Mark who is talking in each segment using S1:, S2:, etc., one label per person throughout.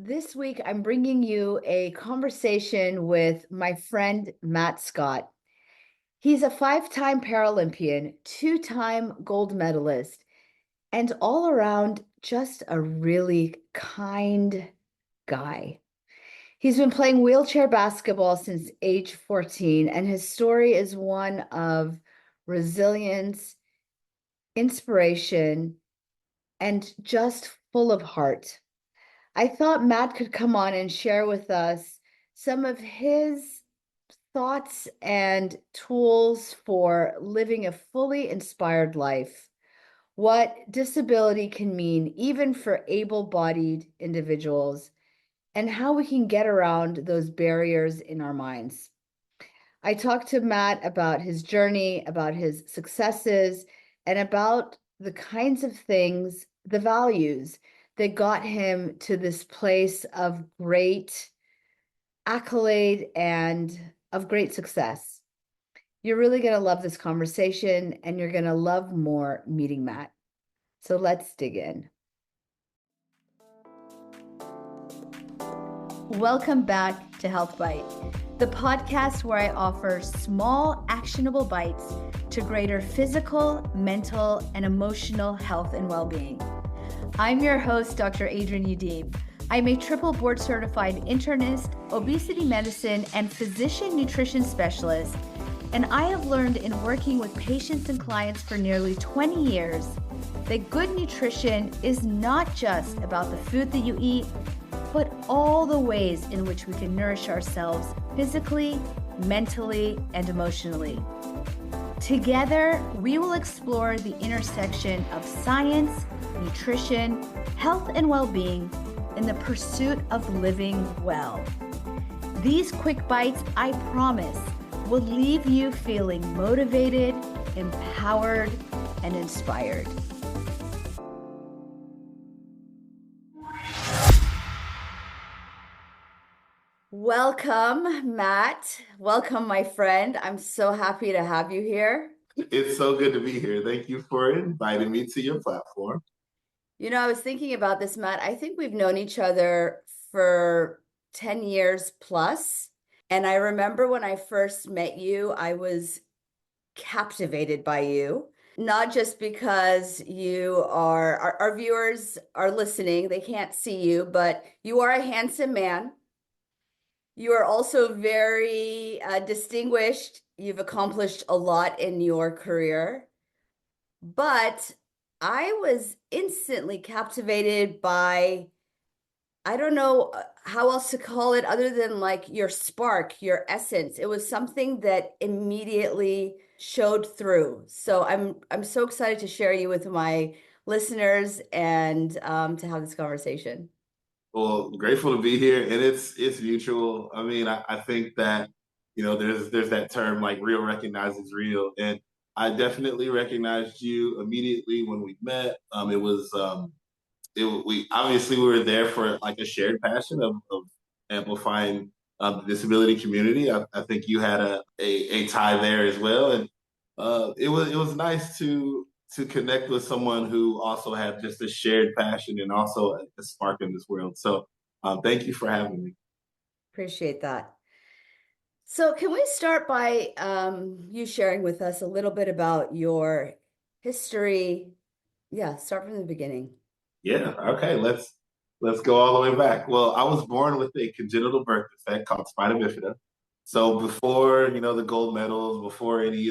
S1: This week, I'm bringing you a conversation with my friend Matt Scott. He's a five-time Paralympian, two-time gold medalist, and all around just a really kind guy. He's been playing wheelchair basketball since age 14, and his story is one of resilience, inspiration, and just full of heart. I thought Matt could come on and share with us some of his thoughts and tools for living a fully inspired life, what disability can mean, even for able-bodied individuals, and how we can get around those barriers in our minds. I talked to Matt about his journey, about his successes, and about the kinds of things, the values that got him to this place of great accolade and of great success. You're really going to love this conversation and you're going to love more meeting Matt. So let's dig in. Welcome back to Health Bite, the podcast where I offer small, actionable bites to greater physical, mental, and emotional health and well-being. I'm your host, Dr. Adrienne Udeeb. I'm a triple board certified internist, obesity medicine, and physician nutrition specialist, and I have learned in working with patients and clients for nearly 20 years that good nutrition is not just about the food that you eat, but all the ways in which we can nourish ourselves physically, mentally, and emotionally. Together, we will explore the intersection of science, nutrition, health, and well-being in the pursuit of living well. These quick bites, I promise, will leave you feeling motivated, empowered, and inspired. Welcome, Matt. Welcome, my friend. I'm so happy to have you here.
S2: It's so good to be here. Thank you for inviting me to your platform.
S1: I was thinking about this, Matt. I think we've known each other for 10 years plus. And I remember when I first met you, I was captivated by you, not just because you are, our viewers are listening, they can't see you, but you are a handsome man. You are also very distinguished. You've accomplished a lot in your career. But I was instantly captivated by, I don't know how else to call it other than like your spark, your essence. It was something that immediately showed through. So I'm so excited to share you with my listeners and to have this conversation.
S2: Well, grateful to be here, and it's mutual. I mean, I think that there's that term like real recognizes real, and I definitely recognized you immediately when we met. We obviously we were there for like a shared passion of amplifying the disability community. I think you had a tie there as well, and it was nice to connect with someone who also had just a shared passion and also a spark in this world. So thank you for having me.
S1: Appreciate that. So can we start by you sharing with us a little bit about your history? Yeah, start from the beginning.
S2: Yeah, okay, let's go all the way back. Well, I was born with a congenital birth defect called spina bifida. So before, the gold medals, before any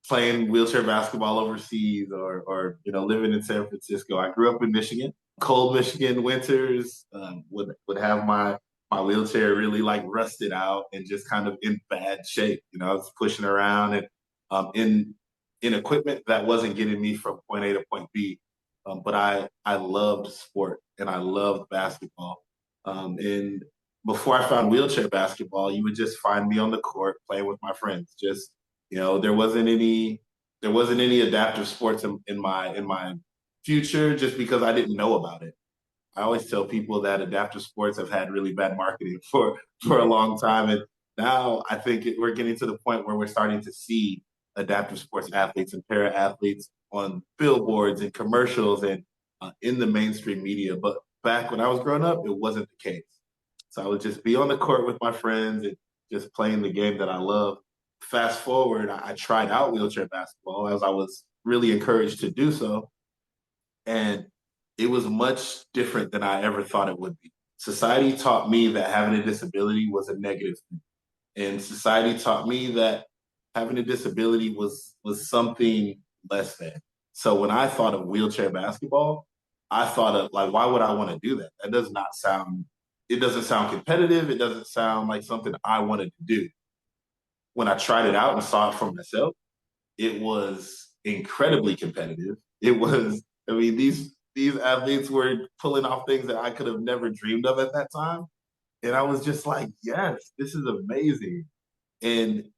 S2: playing wheelchair basketball overseas or living in San Francisco. I grew up in Michigan, cold Michigan winters. Would have my wheelchair really like rusted out and just kind of in bad shape. I was pushing around and in equipment that wasn't getting me from point A to point B. But I loved sport and I loved basketball. And before I found wheelchair basketball, you would just find me on the court playing with my friends, just there wasn't any adaptive sports in my future just because I didn't know about it. I always tell people that adaptive sports have had really bad marketing for a long time, and now I think we're getting to the point where we're starting to see adaptive sports athletes and para athletes on billboards and commercials and in the mainstream media. But back when I was growing up, it wasn't the case. So I would just be on the court with my friends and just playing the game that I love. Fast forward, I tried out wheelchair basketball as I was really encouraged to do so. And it was much different than I ever thought it would be. Society taught me that having a disability was a negative thing. And society taught me that having a disability was something less than. So when I thought of wheelchair basketball, I thought of like, why would I want to do that? That does not sound, it doesn't sound competitive. It doesn't sound like something I wanted to do. When I tried it out and saw it for myself, it was incredibly competitive. It was, I mean, these athletes were pulling off things that I could have never dreamed of at that time. And I was just like, yes, this is amazing. And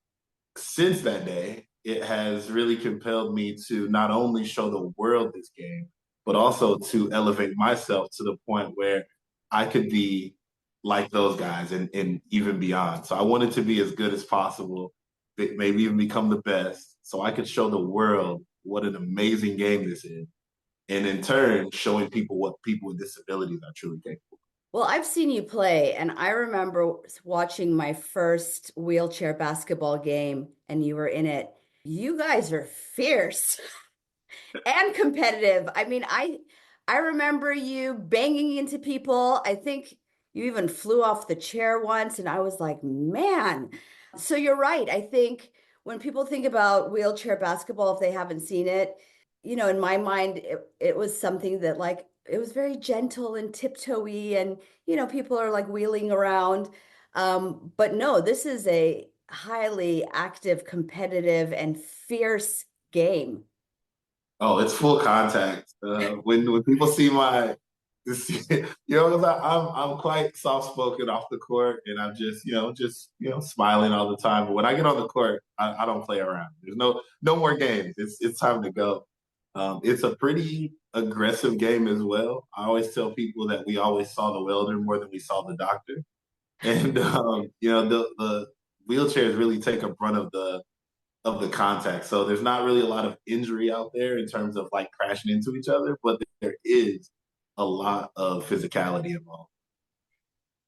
S2: since that day, it has really compelled me to not only show the world this game, but also to elevate myself to the point where I could be like those guys and even beyond. So I wanted to be as good as possible, maybe even become the best, so I could show the world what an amazing game this is. And in turn, showing people what people with disabilities are truly capable.
S1: Well, I've seen you play, and I remember watching my first wheelchair basketball game, and you were in it. You guys are fierce and competitive. I mean, I remember you banging into people. I think you even flew off the chair once, and I was like, man. So you're right. I think when people think about wheelchair basketball, if they haven't seen it, in my mind, it was something that like it was very gentle and tiptoey, and people are like wheeling around. But no, this is a highly active, competitive, and fierce game.
S2: Oh, it's full contact. When people see my, because I'm quite soft spoken off the court, and I'm just smiling all the time. But when I get on the court, I don't play around. There's no more games. It's time to go. It's a pretty aggressive game as well. I always tell people that we always saw the welder more than we saw the doctor, and the wheelchairs really take a brunt of the contact. So there's not really a lot of injury out there in terms of like crashing into each other, but there is a lot of physicality involved.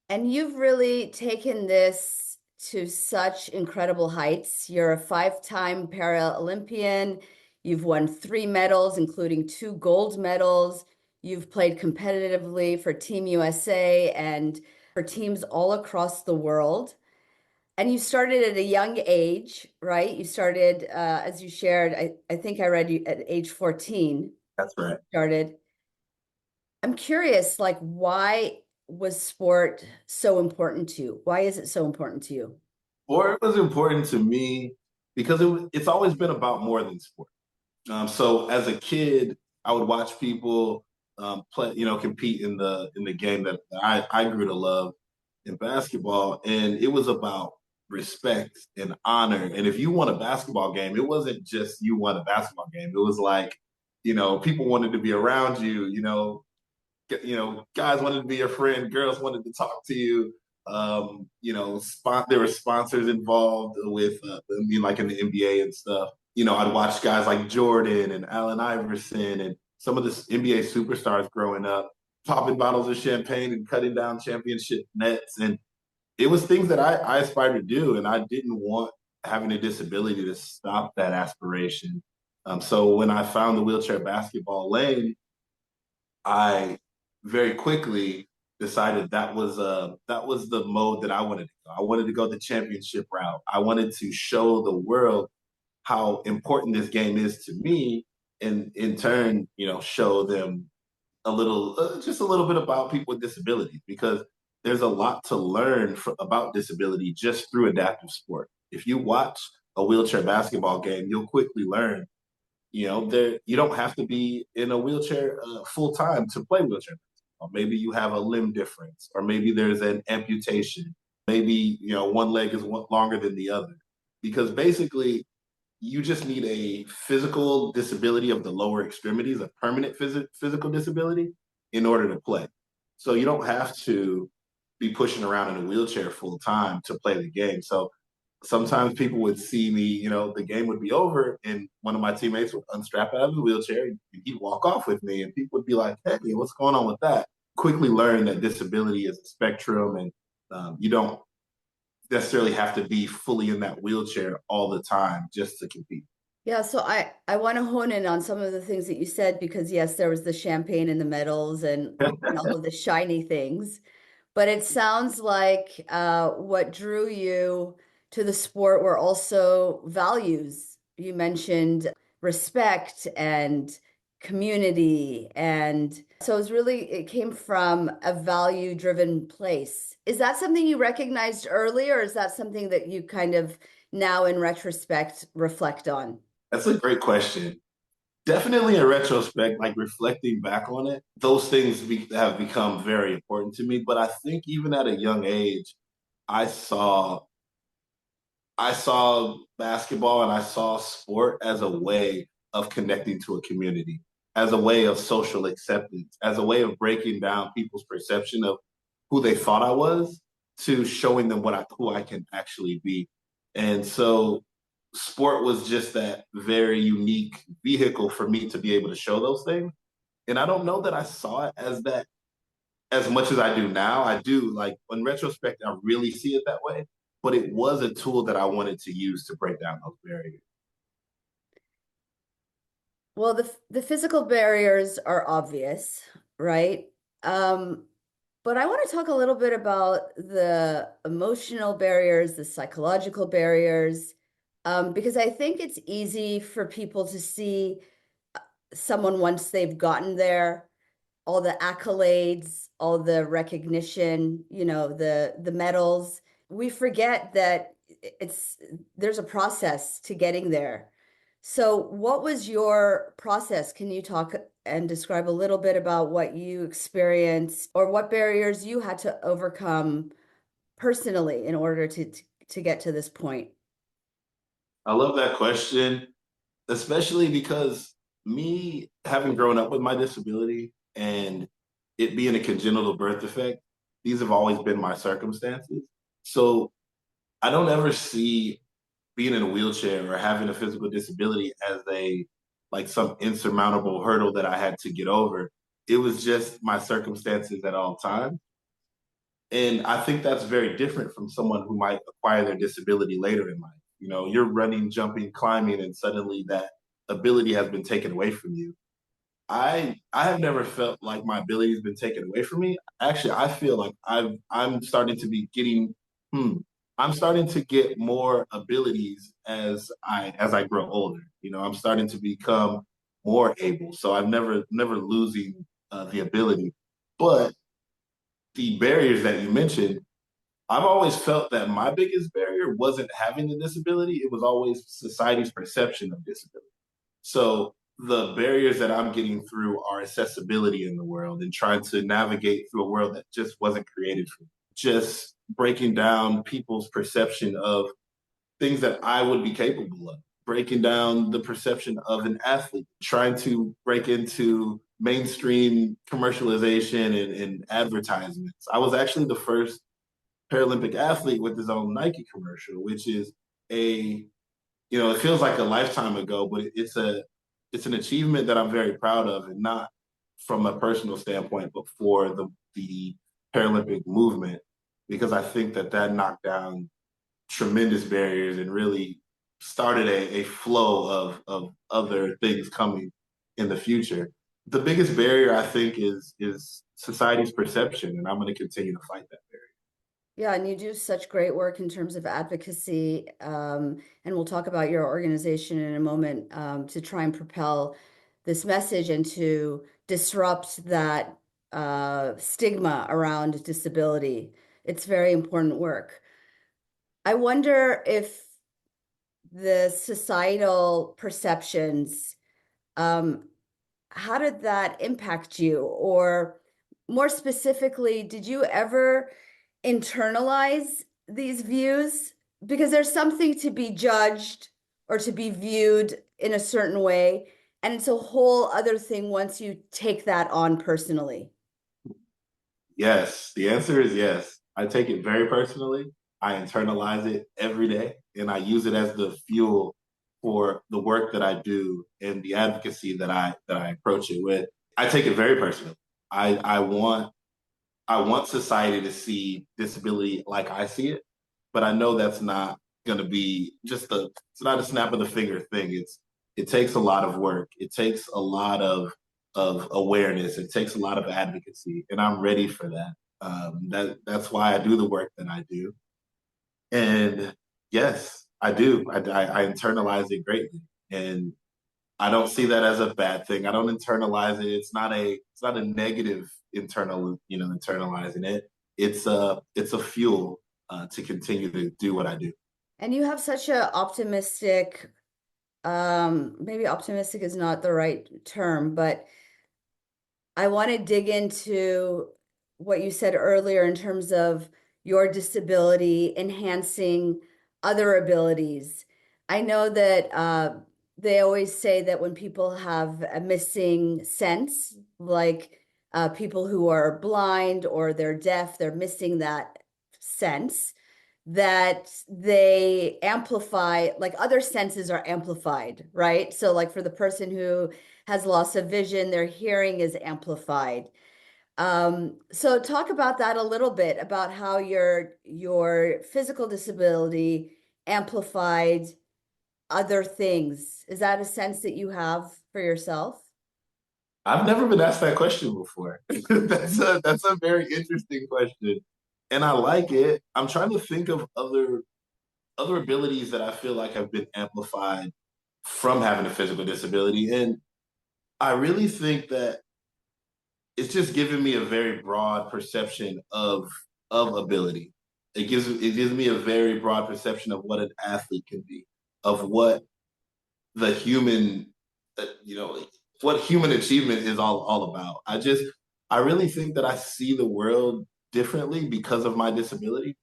S1: And you've really taken this to such incredible heights. You're a five-time Paralympian. You've won 3 medals, including 2 gold medals. You've played competitively for Team USA and for teams all across the world. And you started at a young age, right? You started, as you shared, I think I read you at age 14,
S2: That's right.
S1: started. I'm curious, like, why was sport so important to you? Why is it so important to you?
S2: Or it was important to me because it's always been about more than sport. So as a kid, I would watch people play, compete in the game that I grew to love in basketball, and it was about respect and honor. And if you won a basketball game, it wasn't just you won a basketball game. It was like, people wanted to be around you. Guys wanted to be your friend, girls wanted to talk to you. There were sponsors involved with, like in the NBA and stuff. I'd watch guys like Jordan and Allen Iverson and some of the NBA superstars growing up, popping bottles of champagne and cutting down championship nets. And it was things that I aspired to do, and I didn't want having a disability to stop that aspiration. So when I found the wheelchair basketball lane, I very quickly decided that was the mode that I wanted to go. I wanted to go the championship route. I wanted to show the world how important this game is to me, and in turn, show them just a little bit about people with disabilities, because there's a lot to learn about disability just through adaptive sport. If you watch a wheelchair basketball game, you'll quickly learn there you don't have to be in a wheelchair full time to play wheelchair. Or maybe you have a limb difference, or maybe there's an amputation. Maybe one leg is longer than the other, because basically you just need a physical disability of the lower extremities, a permanent physical disability, in order to play. So you don't have to be pushing around in a wheelchair full time to play the game. So sometimes people would see me, the game would be over, and one of my teammates would unstrap out of the wheelchair and he'd walk off with me, and people would be like, "Hey, what's going on with that?" quickly learned that disability is a spectrum, and you don't necessarily have to be fully in that wheelchair all the time just to compete.
S1: Yeah, so I want to hone in on some of the things that you said because yes, there was the champagne and the medals and all of the shiny things. But it sounds like what drew you to the sport were also values. You mentioned respect and community. And so it came from a value-driven place. Is that something you recognized early, or is that something that you kind of now in retrospect reflect on?
S2: That's a great question. Definitely in retrospect, like reflecting back on it, those things have become very important to me. But I think even at a young age, I saw I saw basketball and I saw sport as a way of connecting to a community, as a way of social acceptance, as a way of breaking down people's perception of who they thought I was to showing them who I can actually be. And so sport was just that very unique vehicle for me to be able to show those things. And I don't know that I saw it as that as much as I do now. I do, like, in retrospect, I really see it that way. But it was a tool that I wanted to use to break down those barriers.
S1: Well, the physical barriers are obvious, right? Um, but I want to talk a little bit about the emotional barriers, the psychological barriers, because I think it's easy for people to see someone once they've gotten there, all the accolades, all the recognition, the medals. We forget that it's there's a process to getting there. So, what was your process? Can you talk and describe a little bit about what you experienced or what barriers you had to overcome personally in order to get to this point?
S2: I love that question, especially because me having grown up with my disability and it being a congenital birth defect, these have always been my circumstances. So I don't ever see being in a wheelchair or having a physical disability as a like some insurmountable hurdle that I had to get over. It was just my circumstances at all times. And I think that's very different from someone who might acquire their disability later in life. You know, you're running, jumping, climbing, and suddenly that ability has been taken away from you. I have never felt like my ability has been taken away from me. Actually, I feel like I'm starting to be getting hmm, I'm starting to get more abilities as I grow older. You know, I'm starting to become more able. So I'm never losing the ability. But the barriers that you mentioned, I've always felt that my biggest barrier wasn't having the disability, it was always society's perception of disability. So the barriers that I'm getting through are accessibility in the world and trying to navigate through a world that just wasn't created for me. Just breaking down people's perception of things that I would be capable of, breaking down the perception of an athlete, trying to break into mainstream commercialization and advertisements. I was actually the first Paralympic athlete with his own Nike commercial, which is a it feels like a lifetime ago, but it's an achievement that I'm very proud of, and not from a personal standpoint, but for the Paralympic movement, because I think that knocked down tremendous barriers and really started a flow of other things coming in the future. The biggest barrier I think is society's perception, and I'm going to continue to fight that barrier.
S1: Yeah, and you do such great work in terms of advocacy. And we'll talk about your organization in a moment to try and propel this message and to disrupt that stigma around disability. It's very important work. I wonder if the societal perceptions, um, how did that impact you? Or more specifically, did you ever internalize these views? Because there's something to be judged or to be viewed in a certain way. And it's a whole other thing once you take that on personally.
S2: Yes, the answer is yes. I take it very personally. I internalize it every day, and I use it as the fuel for the work that I do and the advocacy that I approach it with. I take it very personally. I want I want society to see disability like I see it, but I know that's not going to be it's not a snap of the finger thing. It takes a lot of work. It takes a lot of awareness. It takes a lot of advocacy, and I'm ready for that. That's why I do the work that I do. And yes, I do. I internalize it greatly, and I don't see that as a bad thing. I don't internalize it. It's not a negative internalizing it. It's a fuel to continue to do what I do.
S1: And you have such a optimistic, maybe optimistic is not the right term, but I want to dig into what you said earlier in terms of your disability enhancing other abilities. I know that they always say that when people have a missing sense, like people who are blind or they're deaf, they're missing that sense, that they amplify, like other senses are amplified, right? So, like for the person who has loss of vision, their hearing is amplified. So talk about that a little bit about how your physical disability amplified other things. Is that a sense that you have for yourself?
S2: I've never been asked that question before. That's a very interesting question, and I like it. I'm trying to think of other abilities that I feel like have been amplified from having a physical disability, and I really think that it's just given me a very broad perception of ability. It gives me a very broad perception of what an athlete can be, of what the human, you know, what human achievement is all about. I really think that I see the world differently because of my disability,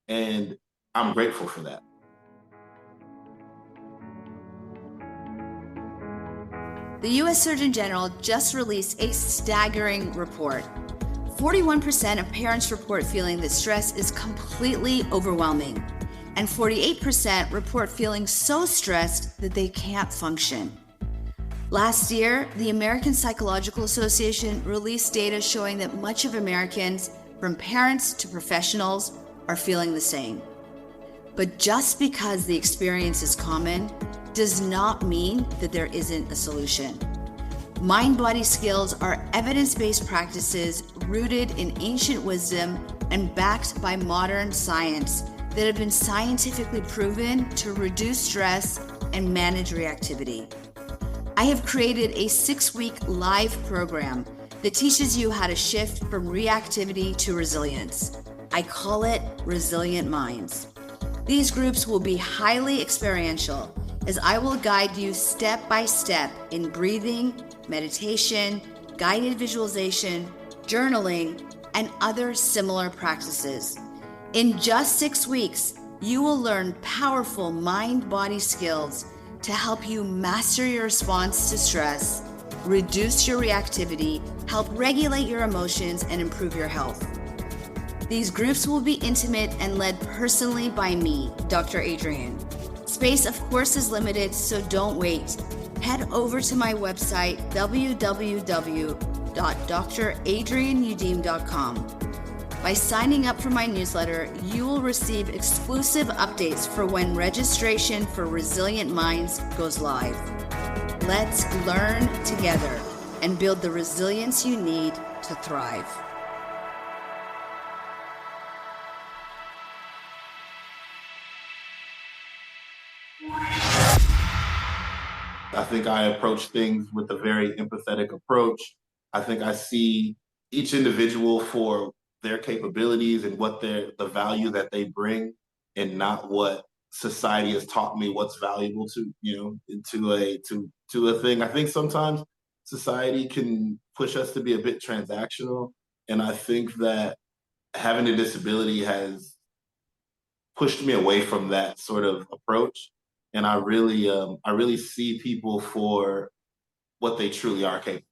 S2: and I'm grateful for that.
S1: The US Surgeon General just released a staggering report. 41% of parents report feeling that stress is completely overwhelming, and 48% report feeling so stressed that they can't function. Last year, the American Psychological Association released data showing that much of Americans, from parents to professionals, are feeling the same. But just because the experience is common does not mean that there isn't a solution. Mind-body skills are evidence-based practices rooted in ancient wisdom and backed by modern science that have been scientifically proven to reduce stress and manage reactivity. I have created a 6-week live program that teaches you how to shift from reactivity to resilience. I call it Resilient Minds. These groups will be highly experiential, as I will guide you step by step in breathing, meditation, guided visualization, journaling, and other similar practices. In just 6 weeks, you will learn powerful mind-body skills to help you master your response to stress, reduce your reactivity, help regulate your emotions, and improve your health. These groups will be intimate and led personally by me, Dr. Adrienne. Space, of course, is limited, so don't wait. Head over to my website, www.dradrienneudim.com. By signing up for my newsletter, you will receive exclusive updates for when registration for Resilient Minds goes live. Let's learn together and build the resilience you need to thrive.
S2: I think I approach things with a very empathetic approach. I think I see each individual for their capabilities and the value that they bring, and not what society has taught me what's valuable to to a thing. I think sometimes society can push us to be a bit transactional, and I think that having a disability has pushed me away from that sort of approach. And I really see people for what they truly are capable.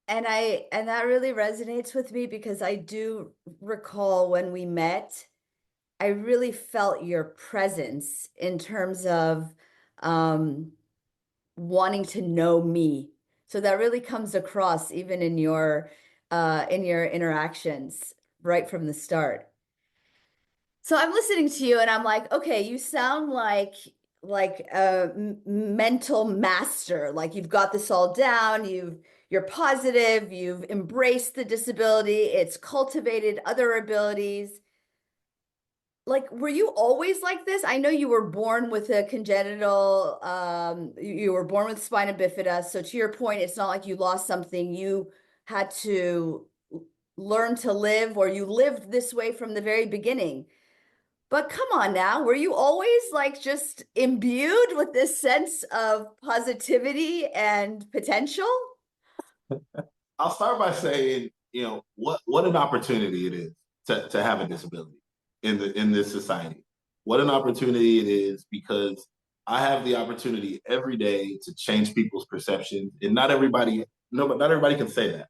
S1: And that really resonates with me because I do recall when we met, I really felt your presence in terms of um, wanting to know me. So that really comes across even in your in your interactions right from the start. So I'm listening to you and I'm like, okay, you sound like a mental master. Like you've got this all down. You're positive, you've embraced the disability, it's cultivated other abilities. Like, were you always like this? I know you were born with a congenital, you were born with spina bifida. So to your point, it's not like you lost something. You had to learn to live, or you lived this way from the very beginning. But come on now, were you always like just imbued with this sense of positivity and potential?
S2: I'll start by saying, what an opportunity it is to have a disability in this society. What an opportunity it is, because I have the opportunity every day to change people's perceptions, and not everybody, no, but not everybody can say that.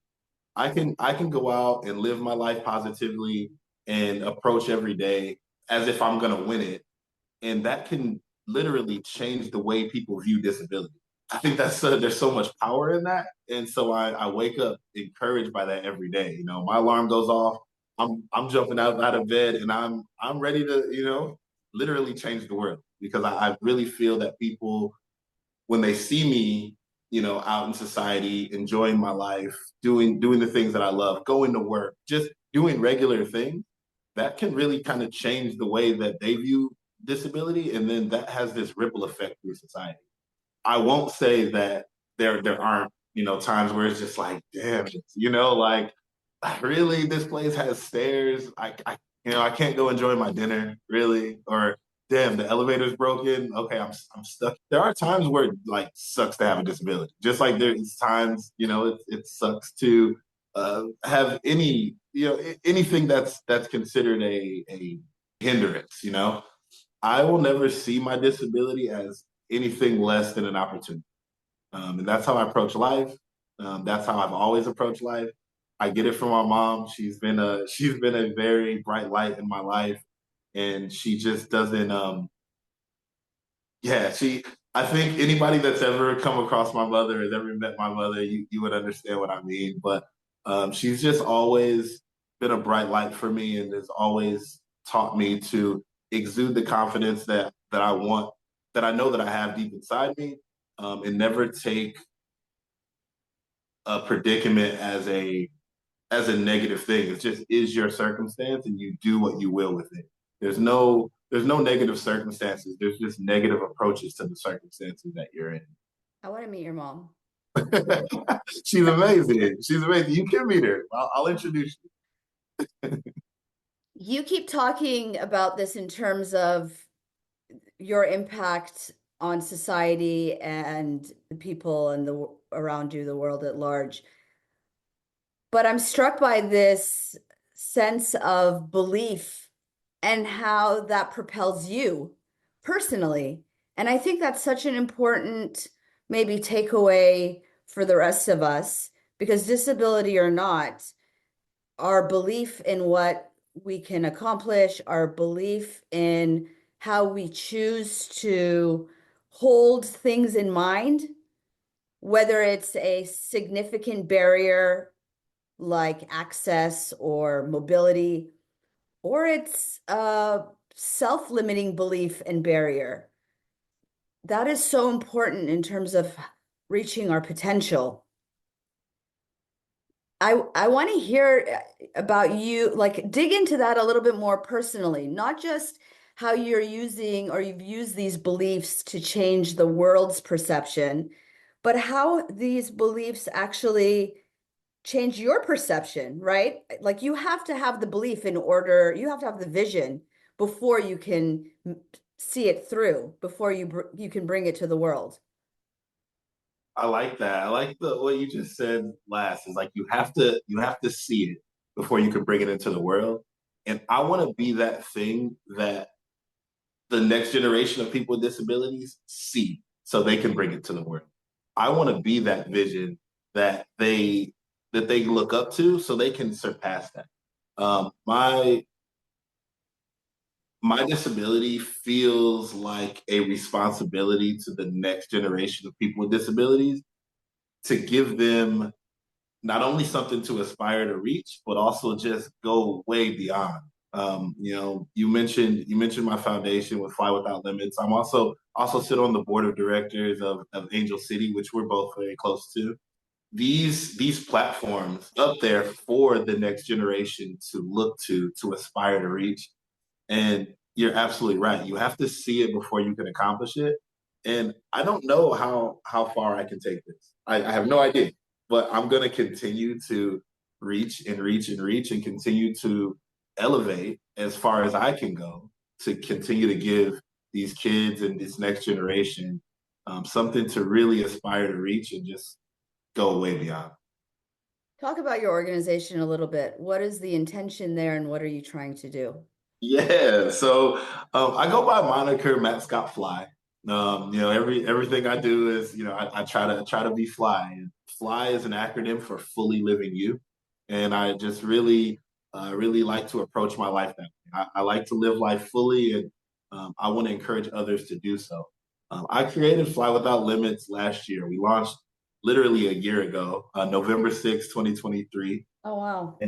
S2: I can go out and live my life positively and approach every day as if I'm going to win it, and that can literally change the way people view disability. I think there's so much power in that, and so I wake up encouraged by that every day. My alarm goes off, I'm jumping out of bed, and I'm ready to literally change the world, because I really feel that people, when they see me, out in society, enjoying my life, doing the things that I love, going to work, just doing regular things, that can really kind of change the way that they view disability, and then that has this ripple effect through society. I won't say that there aren't times where it's just like, damn, like, really, this place has stairs. I can't go enjoy my dinner, really. Or damn, the elevator's broken. Okay, I'm stuck. There are times where it like sucks to have a disability. Just like there's times it sucks to have anything that's considered a hindrance. I will never see my disability as anything less than an opportunity. And that's how I approach life. That's how I've always approached life. I get it from my mom. She's been a very bright light in my life, and she just doesn't. Yeah, she. I think anybody that's ever come across my mother, has ever met my mother, you would understand what I mean. But she's just always been a bright light for me, and has always taught me to exude the confidence that I want, that I know that I have deep inside me, and never take a predicament as a negative thing. It just is your circumstance, and you do what you will with it. There's no negative circumstances. There's just negative approaches to the circumstances that you're in.
S1: I want to meet your mom.
S2: She's amazing. She's amazing. You can meet her. I'll introduce you.
S1: You keep talking about this in terms of your impact on society and the people and the around you, the world at large. But I'm struck by this sense of belief and how that propels you personally. And I think that's such an important maybe takeaway for the rest of us, because disability or not, our belief in what we can accomplish, our belief in how we choose to hold things in mind, whether it's a significant barrier like access or mobility, or it's a self-limiting belief and barrier. That is so important in terms of reaching our potential. I want to hear about you, like dig into that a little bit more personally, not just how you're using or you've used these beliefs to change the world's perception, but how these beliefs actually change your perception, right? Like you have to have the belief in order, you have to have the vision before you can see it through, before you can bring it to the world.
S2: I like that. I like the what you just said last, is like you have to see it before you can bring it into the world. And I want to be that thing that the next generation of people with disabilities see, so they can bring it to the world. I want to be that vision that they look up to, so they can surpass that. My disability feels like a responsibility to the next generation of people with disabilities, to give them not only something to aspire to reach, but also just go way beyond. You mentioned my foundation with Fly Without Limits. I'm also sit on the board of directors of Angel City, which we're both very close to. These platforms up there for the next generation to look to aspire to reach. And you're absolutely right. You have to see it before you can accomplish it. And I don't know how far I can take this. I have no idea. But I'm gonna continue to reach and reach and reach and continue to elevate as far as I can go to continue to give these kids and this next generation something to really aspire to reach and just go way beyond.
S1: Talk about your organization a little bit. What is the intention there and what are you trying to do?
S2: Yeah, so I go by moniker Matt Scott Fly. Everything I do is, I try to be fly. And fly is an acronym for fully living you, and I just really like to approach my life that way. I like to live life fully, and I want to encourage others to do so. I created Fly Without Limits last year. We launched literally a year ago, November 6th, 2023.
S1: Oh, wow.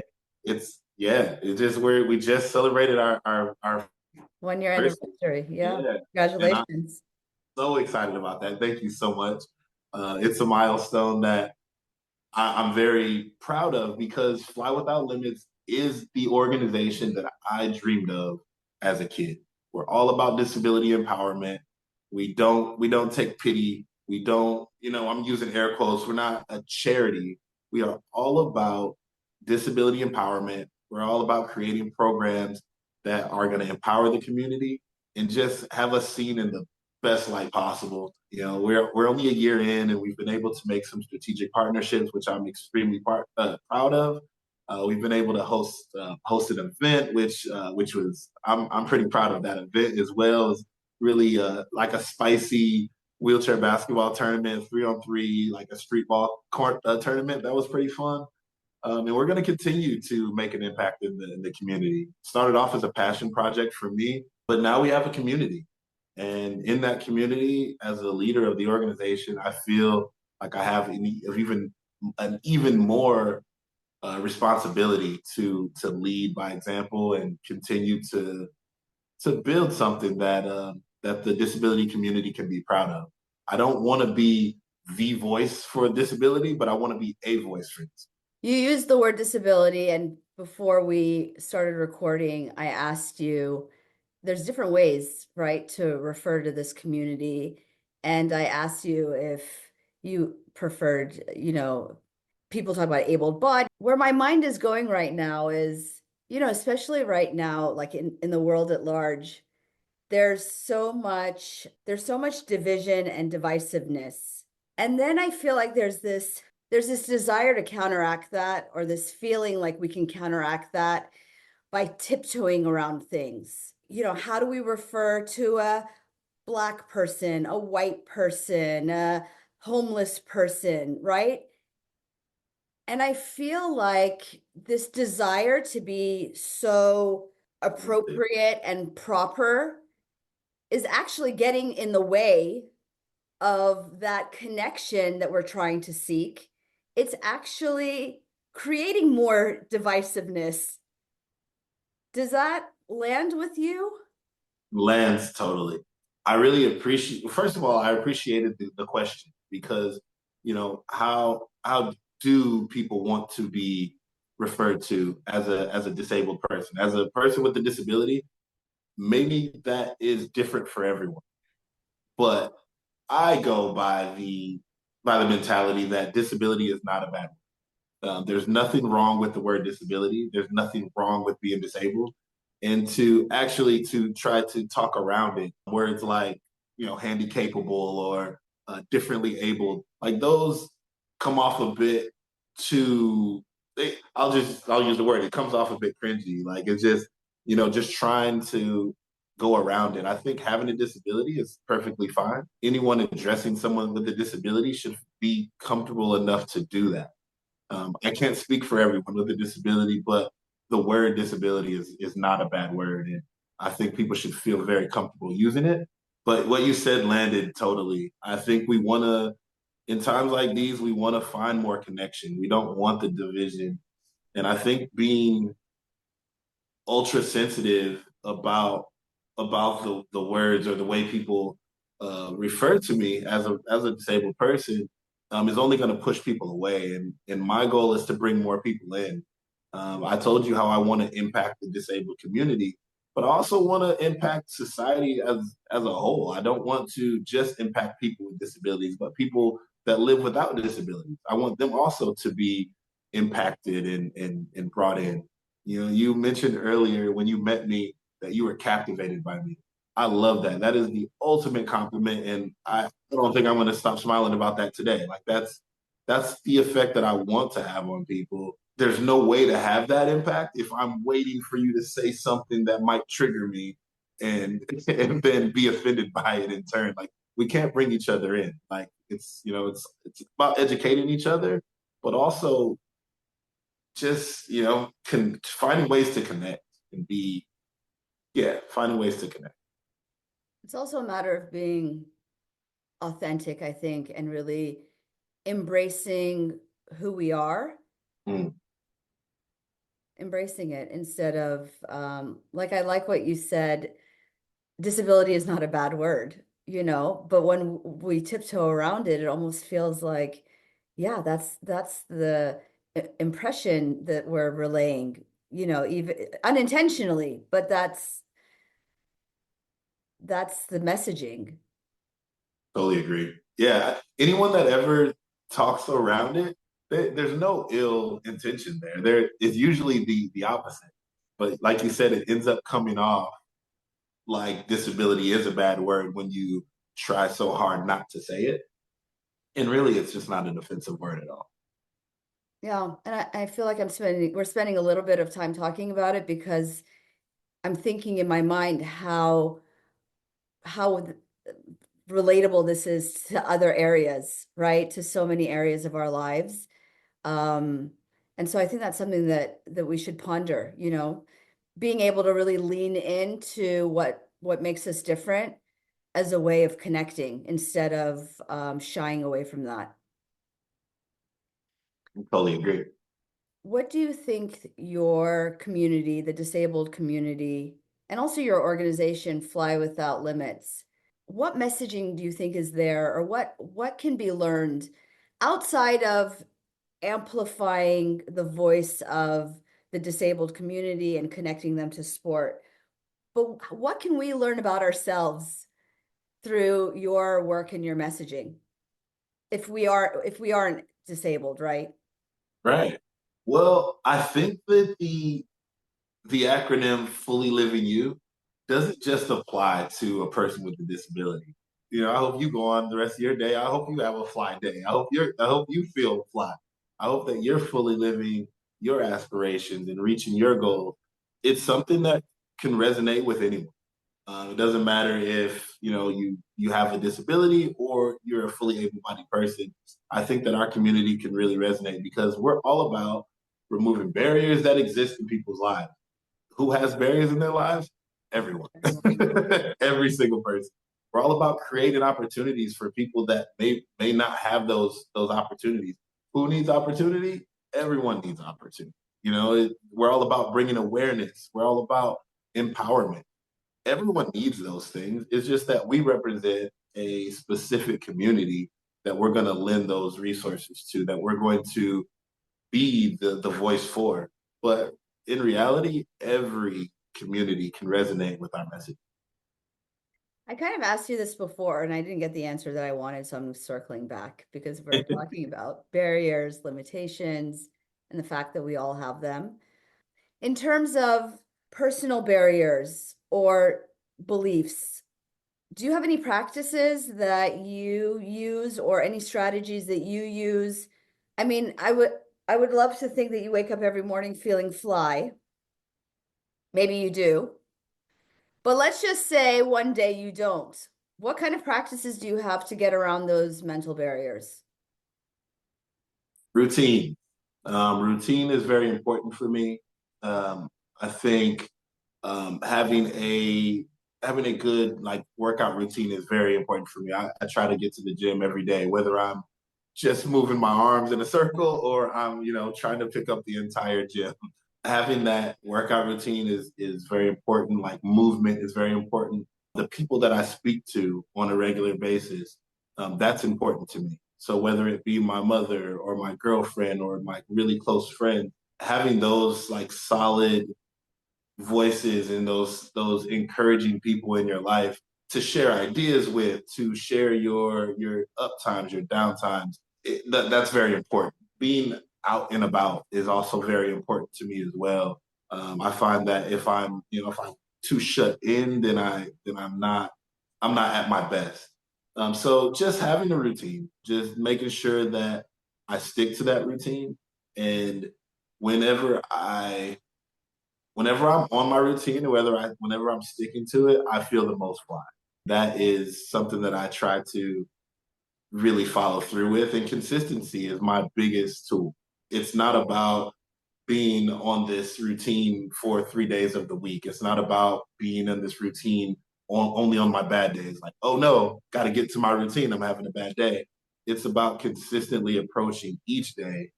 S2: It's just where we just celebrated our
S1: 1 year
S2: first.
S1: anniversary. Yeah.
S2: Yeah, and I'm
S1: Congratulations.
S2: so excited about that. Thank you so much. It's a milestone that I'm very proud of because Fly Without Limits is the organization that I dreamed of as a kid. We're all about disability empowerment. We don't take pity. We don't, I'm using air quotes. We're not a charity. We are all about disability empowerment. We're all about creating programs that are going to empower the community and just have us seen in the best light possible. We're only a year in, and we've been able to make some strategic partnerships, which I'm extremely proud of. We've been able to host an event, which was I'm pretty proud of that event as well. As really like a spicy wheelchair basketball tournament, 3-on-3, like a street ball court tournament. That was pretty fun. And we're going to continue to make an impact in the community. Started off as a passion project for me, but now we have a community. And in that community, as a leader of the organization, I feel like I have an even more responsibility to lead by example and continue to build something that the disability community can be proud of. I don't want to be the voice for disability, but I want to be a voice for this.
S1: You used the word disability, and before we started recording, I asked you, there's different ways, right, to refer to this community. And I asked you if you preferred, people talk about able bodied. Where my mind is going right now is, especially right now, like in the world at large, there's so much division and divisiveness. And then I feel like there's this desire to counteract that, or this feeling like we can counteract that by tiptoeing around things. How do we refer to a Black person, a white person, a homeless person, right? And I feel like this desire to be so appropriate and proper is actually getting in the way of that connection that we're trying to seek. It's actually creating more divisiveness. Does that land with you?
S2: Lands totally. I really appreciate. First of all, I appreciated the question because how do people want to be referred to as a disabled person, as a person with a disability? Maybe that is different for everyone, but I go by the mentality that disability is not a bad word. There's nothing wrong with the word disability. There's nothing wrong with being disabled. And to try to talk around it, words like, handy capable or differently abled, like those come off a bit I'll use the word, it comes off a bit cringy. Like it's just trying to go around it. I think having a disability is perfectly fine. Anyone addressing someone with a disability should be comfortable enough to do that. I can't speak for everyone with a disability, but the word disability is not a bad word, and I think people should feel very comfortable using it. But what you said landed totally. I think we want to in times like these, we want to find more connection. We don't want the division. And I think being ultra sensitive about the words or the way people refer to me as a disabled person is only going to push people away. And my goal is to bring more people in. I told you how I want to impact the disabled community, but I also want to impact society as a whole. I don't want to just impact people with disabilities, but people that live without disabilities. I want them also to be impacted and brought in. You know, you mentioned earlier when you met me that you were captivated by me. I love that. That is the ultimate compliment, and I don't think I'm going to stop smiling about that today. Like that's the effect that I want to have on people. There's no way to have that impact if I'm waiting for you to say something that might trigger me and and then be offended by it in turn. Like we can't bring each other in. Like it's about educating each other, but also just finding ways to connect and be finding ways to connect.
S1: It's also a matter of being authentic, I think, and really embracing who we are,
S2: Mm,
S1: embracing it instead of like I like what you said, disability is not a bad word, but when we tiptoe around it, it almost feels like, yeah, that's the impression that we're relaying, even unintentionally, but that's the messaging.
S2: totally agree. Yeah, anyone that ever talks around it, there's no ill intention there. There is usually the opposite. But like you said, it ends up coming off like disability is a bad word when you try so hard not to say it. And really, it's just not an offensive word at all.
S1: Yeah, and I feel like we're spending a little bit of time talking about it because I'm thinking in my mind how relatable this is to other areas, right? To so many areas of our lives. Um, and so I think that's something that we should ponder, being able to really lean into what makes us different as a way of connecting instead of shying away from that.
S2: I totally agree.
S1: What do you think your community, the disabled community, and also your organization, Fly Without Limits, what messaging do you think is there, or what can be learned outside of amplifying the voice of the disabled community and connecting them to sport? But what can we learn about ourselves through your work and your messaging if we aren't disabled, right?
S2: Right. Well, I think that the acronym Fully Living You doesn't just apply to a person with a disability. You know, I hope you go on the rest of your day. I hope you have a fly day. I hope you feel fly. I hope that you're fully living your aspirations and reaching your goals. It's something that can resonate with anyone. It doesn't matter if you have a disability or you're a fully able-bodied person. I think that our community can really resonate because we're all about removing barriers that exist in people's lives. Who has barriers in their lives? Everyone. Every single person. We're all about creating opportunities for people that may not have those opportunities. Who needs opportunity? Everyone needs opportunity. We're all about bringing awareness. We're all about empowerment. Everyone needs those things. It's just that we represent a specific community that we're going to lend those resources to, that we're going to be the voice for. But in reality, every community can resonate with our message.
S1: I kind of asked you this before and I didn't get the answer that I wanted, so I'm circling back because we're talking about barriers, limitations, and the fact that we all have them. In terms of personal barriers or beliefs, do you have any practices that you use or any strategies that you use? I mean, I would love to think that you wake up every morning feeling fly. Maybe you do. But let's just say one day you don't. What kind of practices do you have to get around those mental barriers?
S2: Routine. Routine is very important for me. I think having a good like workout routine is very important for me. I try to get to the gym every day, whether I'm just moving my arms in a circle, or I'm, trying to pick up the entire gym. Having that workout routine is very important. Like movement is very important. The people that I speak to on a regular basis, that's important to me. So whether it be my mother or my girlfriend or my really close friend, having those like solid voices and those encouraging people in your life to share ideas with, to share your up times, your down times, that's very important. Being out and about is also very important to me as well. I find that if I'm too shut in, then I'm not at my best. So just having a routine, just making sure that I stick to that routine, and whenever I whenever I'm on my routine, whenever I'm sticking to it, I feel the most fly. That is something that I try to really follow through with, and consistency is my biggest tool. It's not about being on this routine for 3 days of the week. It's not about being in this routine only on my bad days. Like, oh no, got to get to my routine. I'm having a bad day. It's about consistently approaching each day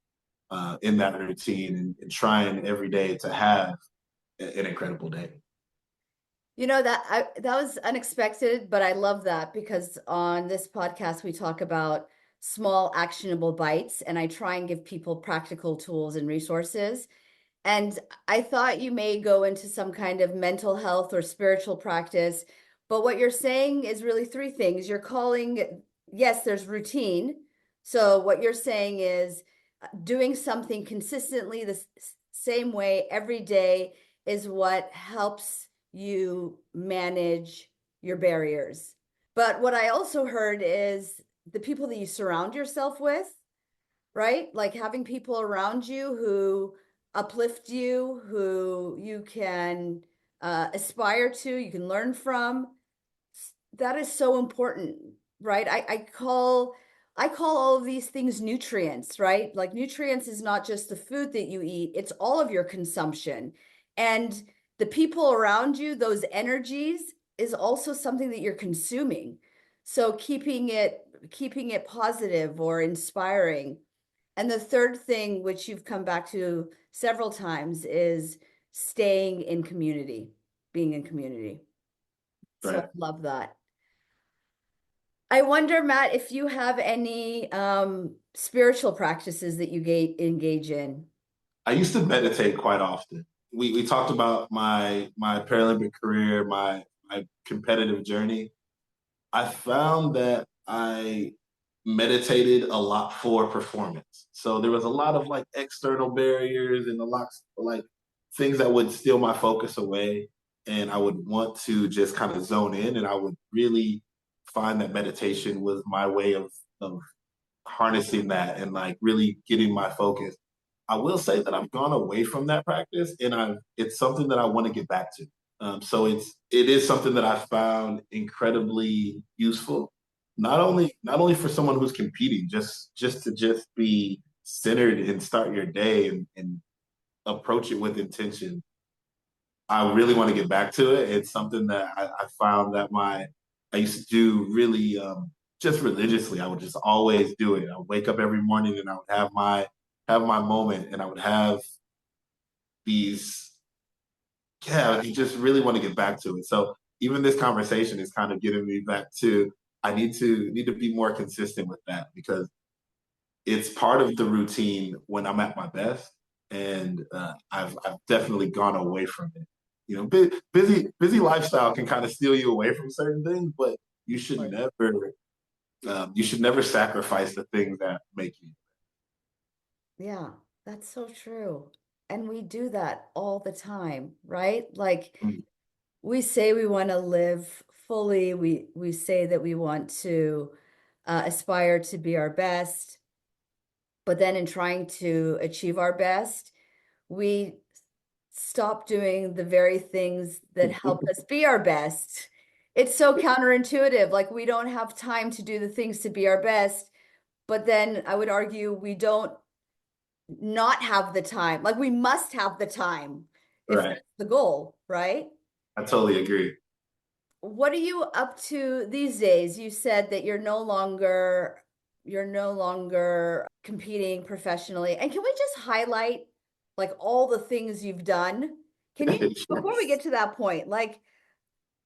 S2: in that routine, and trying every day to have an incredible day.
S1: That was unexpected, but I love that because on this podcast we talk about small actionable bites and I try and give people practical tools and resources. And I thought you may go into some kind of mental health or spiritual practice, but what you're saying is really three things. You're calling, yes, there's routine. So what you're saying is doing something consistently the same way every day is what helps you manage your barriers. But what I also heard is the people that you surround yourself with, right? Like having people around you who uplift you, who you can aspire to, you can learn from. That is so important, right? I call all of these things nutrients, right? Like nutrients is not just the food that you eat, it's all of your consumption. And the people around you, those energies is also something that you're consuming. So keeping it positive or inspiring. And the third thing, which you've come back to several times, is staying in community, being in community. So I
S2: Right.
S1: love that. I wonder, Matt, if you have any spiritual practices that you engage in.
S2: I used to meditate quite often. We talked about my Paralympic career, my competitive journey. I found that I meditated a lot for performance. So there was a lot of like external barriers and a lot like things that would steal my focus away. And I would want to just kind of zone in, and I would really find that meditation was my way of harnessing that and like really getting my focus. I will say that I've gone away from that practice, and it's something that I want to get back to. So it is something that I found incredibly useful, not only for someone who's competing, just to be centered and start your day, and approach it with intention. I really want to get back to it. It's something that I found that I used to do really just religiously. I would just always do it. I would wake up every morning and I would have my moment, and I would have these, yeah, you just really want to get back to it. So even this conversation is kind of getting me back to, I need to be more consistent with that, because it's part of the routine when I'm at my best, and I've definitely gone away from it. Busy lifestyle can kind of steal you away from certain things, but you should
S1: Right.
S2: never you should never sacrifice the things that make you.
S1: Yeah, that's so true. And we do that all the time, right? Like
S2: Mm.
S1: we say we want to live fully. We say that we want to aspire to be our best, but then in trying to achieve our best, we stop doing the very things that help us be our best. It's so counterintuitive. Like we don't have time to do the things to be our best, but then I would argue we don't not have the time. Like we must have the time if
S2: Right.
S1: that's the goal, right?
S2: I totally agree.
S1: What are you up to these days? You said that you're no longer you're no longer competing professionally. And can we just highlight like all the things you've done? Can you, before we
S2: Yes.
S1: get to that point, like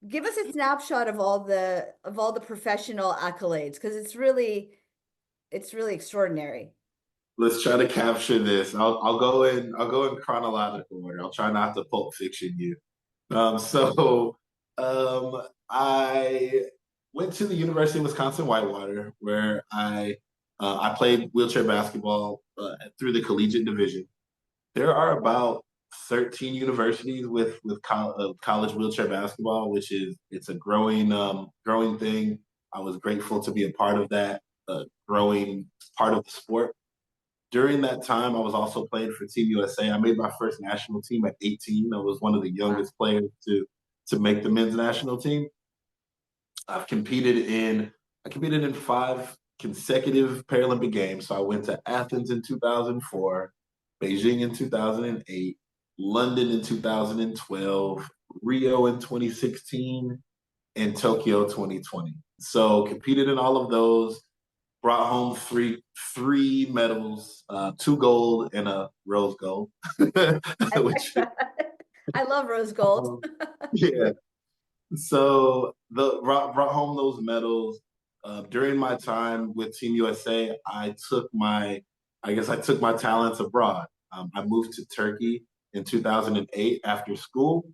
S1: give us a snapshot of all the professional accolades because it's really extraordinary.
S2: Let's try to capture this. I'll go in chronological order. I'll try not to Pulp Fiction you. I went to the University of Wisconsin Whitewater, where I played wheelchair basketball through the collegiate division. There are about 13 universities with college wheelchair basketball, which is it's a growing thing. I was grateful to be a part of that growing part of the sport. During that time, I was also playing for Team USA. I made my first national team at 18. I was one of the
S1: Wow.
S2: youngest players to make the men's national team. I've competed in I competed in 5 consecutive Paralympic games. So I went to Athens in 2004, Beijing in 2008, London in 2012, Rio in 2016, and Tokyo 2020. So competed in all of those, brought home three medals, 2 gold and a rose gold,
S1: I like
S2: which
S1: that. I love rose gold.
S2: yeah. So brought home those medals. During my time with Team USA, I guess I took my talents abroad. I moved to Turkey in 2008 after school.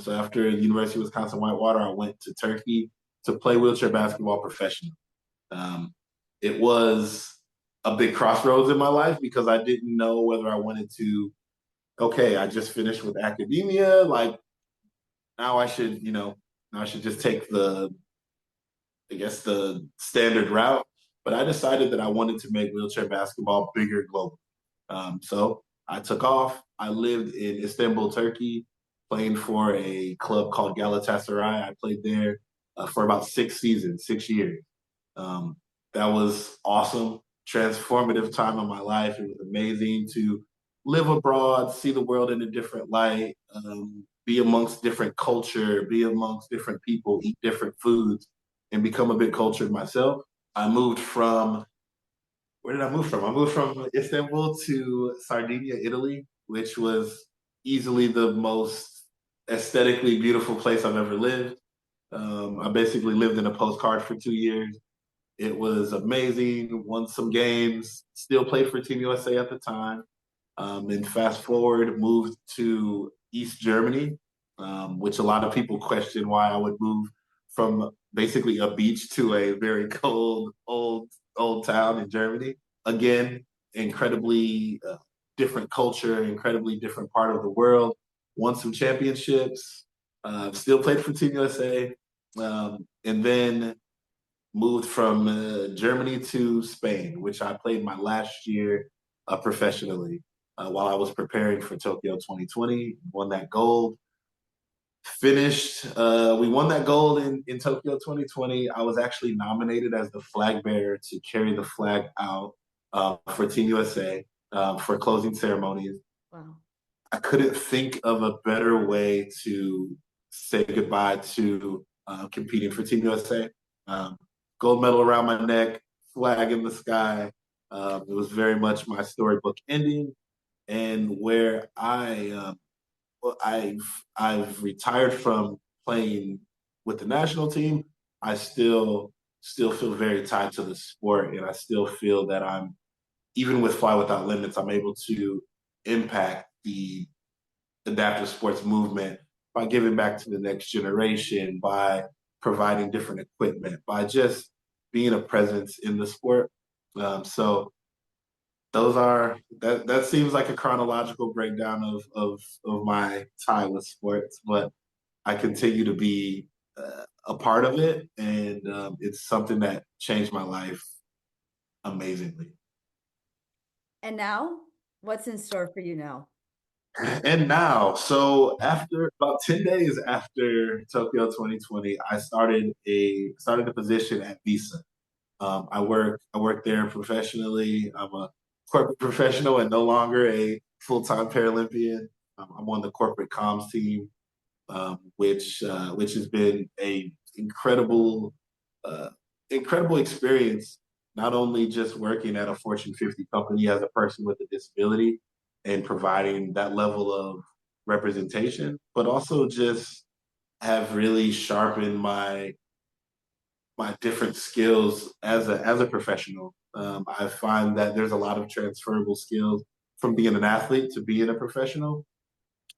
S2: So after University of Wisconsin Whitewater, I went to Turkey to play wheelchair basketball professionally. Um, it was a big crossroads in my life because I didn't know whether I wanted to. Okay, I just finished with academia. Like now I should, now I should just take I guess, the standard route. But I decided that I wanted to make wheelchair basketball bigger globally. So I took off. I lived in Istanbul, Turkey, playing for a club called Galatasaray. I played there for about 6 seasons, 6 years. Um, that was awesome, transformative time of my life. It was amazing to live abroad, see the world in a different light, be amongst different culture, be amongst different people, eat different foods, and become a bit cultured myself. I moved from Where did I move from? I moved from Istanbul to Sardinia, Italy, which was easily the most aesthetically beautiful place I've ever lived. I basically lived in a postcard for 2 years. It was amazing. Won some games. Still played for Team USA at the time. And fast forward, moved to East Germany, which a lot of people question why I would move from basically a beach to a very cold, old town in Germany. Again, incredibly different culture, incredibly different part of the world. Won some championships. Still played for Team USA, and then moved from Germany to Spain, which I played my last year professionally while I was preparing for Tokyo 2020. Won that gold. We won that gold in Tokyo 2020. I was actually nominated as the flag bearer to carry the flag out for Team USA for closing ceremonies.
S1: Wow.
S2: I couldn't think of a better way to say goodbye to competing for Team USA. Um, Gold medal around my neck, flag in the sky. It was very much my storybook ending, and where I've retired from playing with the national team. I still feel very tied to the sport, and I still feel that I'm even with Fly Without Limits, I'm able to impact the adaptive sports movement by giving back to the next generation, by providing different equipment, by just being a presence in the sport. So that seems like a chronological breakdown of my tie with sports, but I continue to be a part of it, and it's something that changed my life amazingly.
S1: And now, what's in store for you now?
S2: And now, so after about 10 days after Tokyo 2020, I started a position at Visa. I work there professionally. I'm a corporate professional and no longer a full-time Paralympian. I'm on the corporate comms team, which has been a incredible uh, incredible experience not only just working at a Fortune 50 company as a person with a disability and providing that level of representation, but also just have really sharpened my different skills as a professional. I find that there's a lot of transferable skills from being an athlete to being a professional,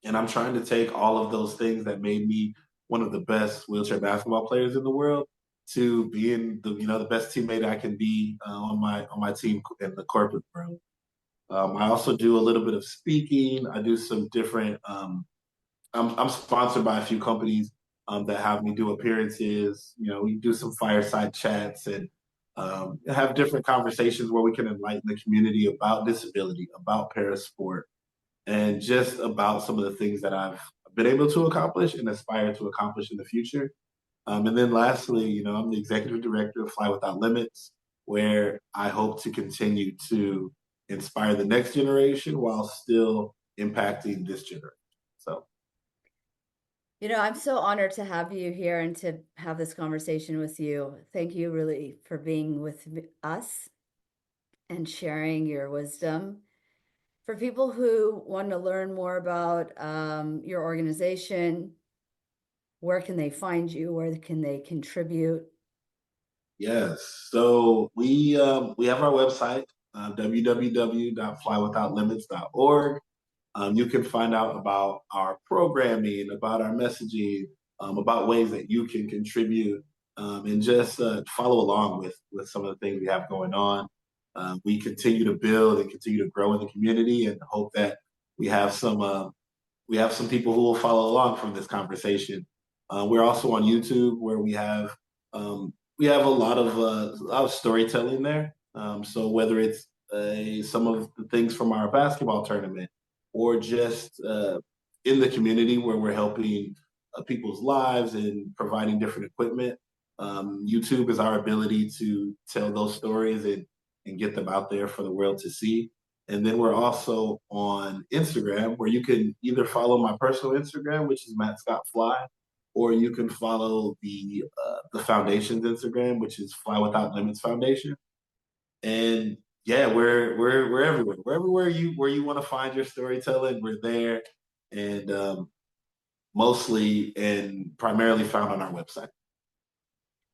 S2: and I'm trying to take all of those things that made me one of the best wheelchair basketball players in the world to being the best teammate I can be on my team in the corporate world. I also do a little bit of speaking. I do some different. I'm sponsored by a few companies that have me do appearances. We do some fireside chats and have different conversations where we can enlighten the community about disability, about parasport, and just about some of the things that I've been able to accomplish and aspire to accomplish in the future. And then lastly, I'm the executive director of Fly Without Limits, where I hope to continue to inspire the next generation while still impacting this generation. So,
S1: I'm so honored to have you here and to have this conversation with you. Thank you really for being with us and sharing your wisdom. For people who want to learn more about your organization, where can they find you? Where can they contribute?
S2: yes. So we have our website, www.flywithoutlimits.org. You can find out about our programming, about our messaging, about ways that you can contribute, and just follow along with some of the things we have going on. We continue to build and continue to grow in the community, and hope that we have some people who will follow along from this conversation. We're also on YouTube, where we have a lot of storytelling there. So whether it's some of the things from our basketball tournament, or just in the community where we're helping people's lives and providing different equipment. YouTube is our ability to tell those stories and get them out there for the world to see. And then we're also on Instagram, where you can either follow my personal Instagram, which is Matt Scott Fly, or you can follow the foundation's Instagram, which is Fly Without Limits Foundation. And yeah, we're everywhere. We're everywhere you want to find your storytelling. We're there, and mostly and primarily found on our website.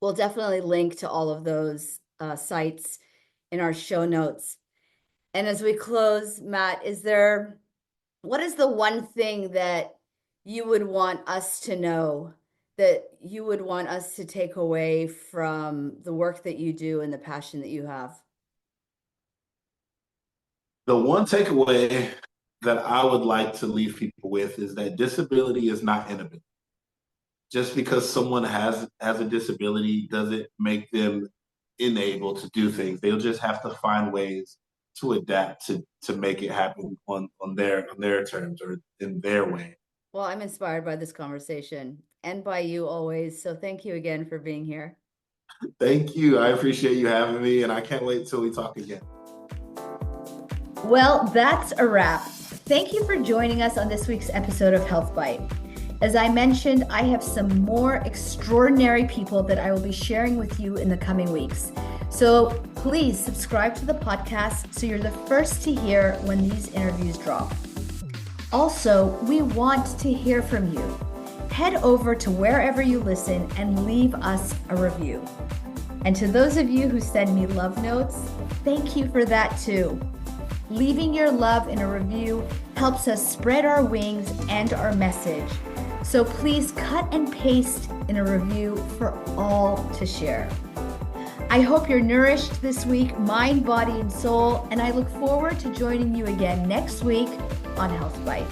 S1: We'll definitely link to all of those sites in our show notes. And as we close, Matt, what is the one thing that you would want us to know, that you would want us to take away from the work that you do and the passion that you have?
S2: The one takeaway that I would like to leave people with is that disability is not inability. Just because someone has a disability doesn't make them unable to do things. They'll just have to find ways to adapt to make it happen on their terms or in their way.
S1: Well, I'm inspired by this conversation and by you always. So thank you again for being here.
S2: Thank you. I appreciate you having me, and I can't wait till we talk again.
S1: Well, that's a wrap. Thank you for joining us on this week's episode of Health Bite. As I mentioned, I have some more extraordinary people that I will be sharing with you in the coming weeks. So please subscribe to the podcast so you're the first to hear when these interviews drop. Also, we want to hear from you. Head over to wherever you listen and leave us a review. And to those of you who send me love notes, thank you for that too. Leaving your love in a review helps us spread our wings and our message. So please cut and paste in a review for all to share. I hope you're nourished this week, mind, body, and soul, and I look forward to joining you again next week on Health Bite.